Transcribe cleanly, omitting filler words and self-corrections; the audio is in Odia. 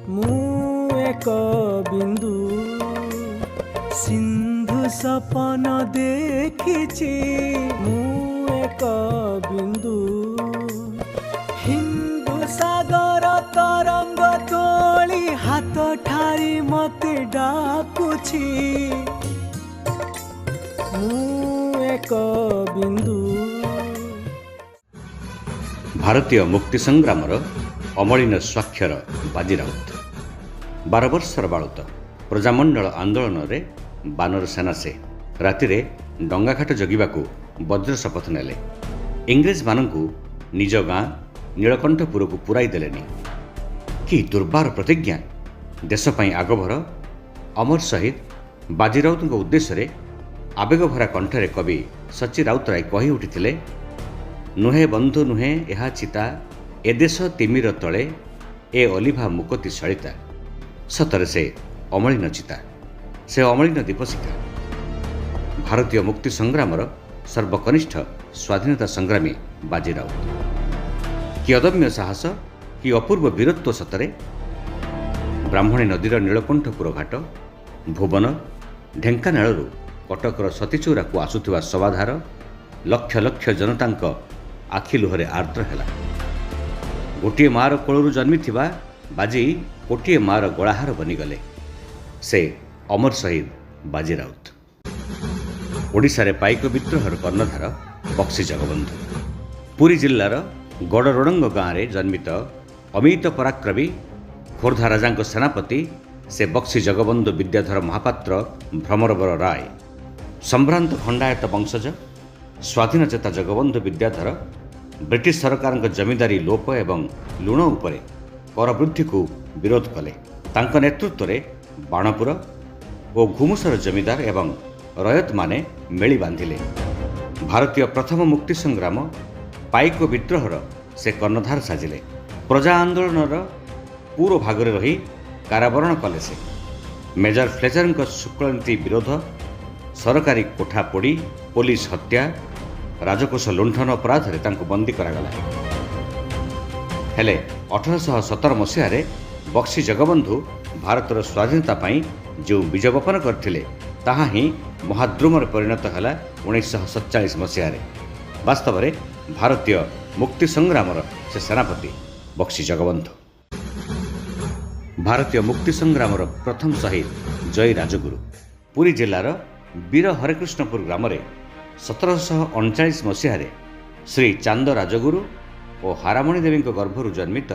ମୁଁ ଏକ ବିନ୍ଦୁ ସିନ୍ଧୁ ସପନ ଦେଖିଛି, ମୁଁ ଏକ ବିନ୍ଦୁ ହିନ୍ଦୁ ସାଗର ତରଙ୍ଗ ତୋଳି ହାତ ଠାରି ମତେ ଡାକୁଛି, ମୁଁ ଏକ ବିନ୍ଦୁ। ଭାରତୀୟ ମୁକ୍ତି ସଂଗ୍ରାମର ଅମଳିନ ସ୍ୱାକ୍ଷର ବାଜି ରାଉତ। 12 ବର୍ଷର ବାଳୁତ ପ୍ରଜାମଣ୍ଡଳ ଆନ୍ଦୋଳନରେ ବାନର ସେନା ସେ ରାତିରେ ଡଙ୍ଗାଘାଟ ଜଗିବାକୁ ବଜ୍ର ଶପଥ ନେଲେ। ଇଂରେଜମାନଙ୍କୁ ନିଜ ଗାଁ ନୀଳକଣ୍ଠପୁରକୁ ପୁରାଇ ଦେଲେନି। କି ଦୁର୍ବାର ପ୍ରତିଜ୍ଞା! ଦେଶ ପାଇଁ ଆଗଭର ଅମର ଶହୀଦ ବାଜି ରାଉତଙ୍କ ଉଦ୍ଦେଶ୍ୟରେ ଆବେଗଭରା କଣ୍ଠରେ କବି ସଚି ରାଉତରାୟ କହି ଉଠିଥିଲେ, ନୁହେଁ ବନ୍ଧୁ ନୁହେଁ ଏହା ଚିତା, ଏ ଦେଶ ତିମିର ତଳେ, ଏ ଅଲିଭା ମୁକତି ସଳିତା। ସତରେ ସେ ଅମଳିନ ଚିତା, ସେ ଅମଳିନ ଦୀପଶିଖା। ଭାରତୀୟ ମୁକ୍ତି ସଂଗ୍ରାମର ସର୍ବକନିଷ୍ଠ ସ୍ୱାଧୀନତା ସଂଗ୍ରାମୀ ବାଜି ରାଉତ। କି ଅଦମ୍ୟ ସାହସ, କି ଅପୂର୍ବ ବୀରତ୍ୱ ସତରେ! ବ୍ରାହ୍ମଣୀ ନଦୀର ନୀଳକଣ୍ଠପୁର ଘାଟ, ଭୁବନ, ଢେଙ୍କାନାଳରୁ କଟକର ସତୀଚଉରାକୁ ଆସୁଥିବା ଶବାଧାର ଲକ୍ଷ ଲକ୍ଷ ଜନତାଙ୍କ ଆଖି ଲୁହରେ ଆର୍ଦ୍ର ହେଲା। ଗୋଟିଏ ମାଆର କୋଳରୁ ଜନ୍ମିଥିବା ବାଜି ଗୋଟିଏ ମାଆର ଗଳାହାର ବନିଗଲେ। ସେ ଅମର ଶହୀଦ ବାଜି ରାଉତ। ଓଡ଼ିଶାରେ ପାଇକ ବିଦ୍ରୋହର କର୍ଣ୍ଣଧାର ବକ୍ସି ଜଗବନ୍ଧୁ। ପୁରୀ ଜିଲ୍ଲାର ଗଡ଼ରୋଡ଼ଙ୍ଗ ଗାଁରେ ଜନ୍ମିତ ଅମିତ ପରାକ୍ରମୀ ଖୋର୍ଦ୍ଧା ରାଜାଙ୍କ ସେନାପତି ସେ ବକ୍ସି ଜଗବନ୍ଧୁ ବିଦ୍ୟାଧର ମହାପାତ୍ର ଭ୍ରମରବର ରାୟ। ସମ୍ଭ୍ରାନ୍ତ ଖଣ୍ଡାୟତ ବଂଶଜ ସ୍ୱାଧୀନଚେତା ଜଗବନ୍ଧୁ ବିଦ୍ୟାଧର ବ୍ରିଟିଶ ସରକାରଙ୍କ ଜମିଦାରୀ ଲୋପ ଏବଂ ଲୁଣ ଉପରେ କର ବୃଦ୍ଧିକୁ ବିରୋଧ କଲେ। ତାଙ୍କ ନେତୃତ୍ୱରେ ବାଣପୁର ଓ ଘୁମୁସର ଜମିଦାର ଏବଂ ରୟତମାନେ ମେଳି ବାନ୍ଧିଲେ। ଭାରତୀୟ ପ୍ରଥମ ମୁକ୍ତି ସଂଗ୍ରାମ ପାଇକ ବିଦ୍ରୋହର ସେ କର୍ଣ୍ଣଧାର ସାଜିଲେ। ପ୍ରଜା ଆନ୍ଦୋଳନର ପୂର୍ବ ଭାଗରେ ରହି କାରାବରଣ କଲେ ସେ। ମେଜର ଫ୍ଲେଚରଙ୍କ ଶୁକ୍ଳନୀତି ବିରୋଧ, ସରକାରୀ କୋଠା ପୋଡ଼ି, ପୋଲିସ ହତ୍ୟା, ରାଜକୋଷ ଲୁଣ୍ଠନ ଅପରାଧରେ ତାଙ୍କୁ ବନ୍ଦୀ କରାଗଲା। ହେଲେ 1817 ମସିହାରେ ବକ୍ସି ଜଗବନ୍ଧୁ ଭାରତର ସ୍ୱାଧୀନତା ପାଇଁ ଯେଉଁ ବୀଜ ବପନ କରିଥିଲେ, ତାହା ହିଁ ମହାଦ୍ରୁମରେ ପରିଣତ ହେଲା 1947 ମସିହାରେ। ବାସ୍ତବରେ ଭାରତୀୟ ମୁକ୍ତି ସଂଗ୍ରାମର ସେ ସେନାପତି ବକ୍ସି ଜଗବନ୍ଧୁ। ଭାରତୀୟ ମୁକ୍ତି ସଂଗ୍ରାମର ପ୍ରଥମ ଶହୀଦ ଜୟୀ ରାଜଗୁରୁ। ପୁରୀ ଜିଲ୍ଲାର ବୀର ହରେକୃଷ୍ଣପୁର ଗ୍ରାମରେ 1739 ମସିହାରେ ଶ୍ରୀ ଚାନ୍ଦ ରାଜଗୁରୁ ଓ ହାରାମଣୀ ଦେବୀଙ୍କ ଗର୍ଭରୁ ଜନ୍ମିତ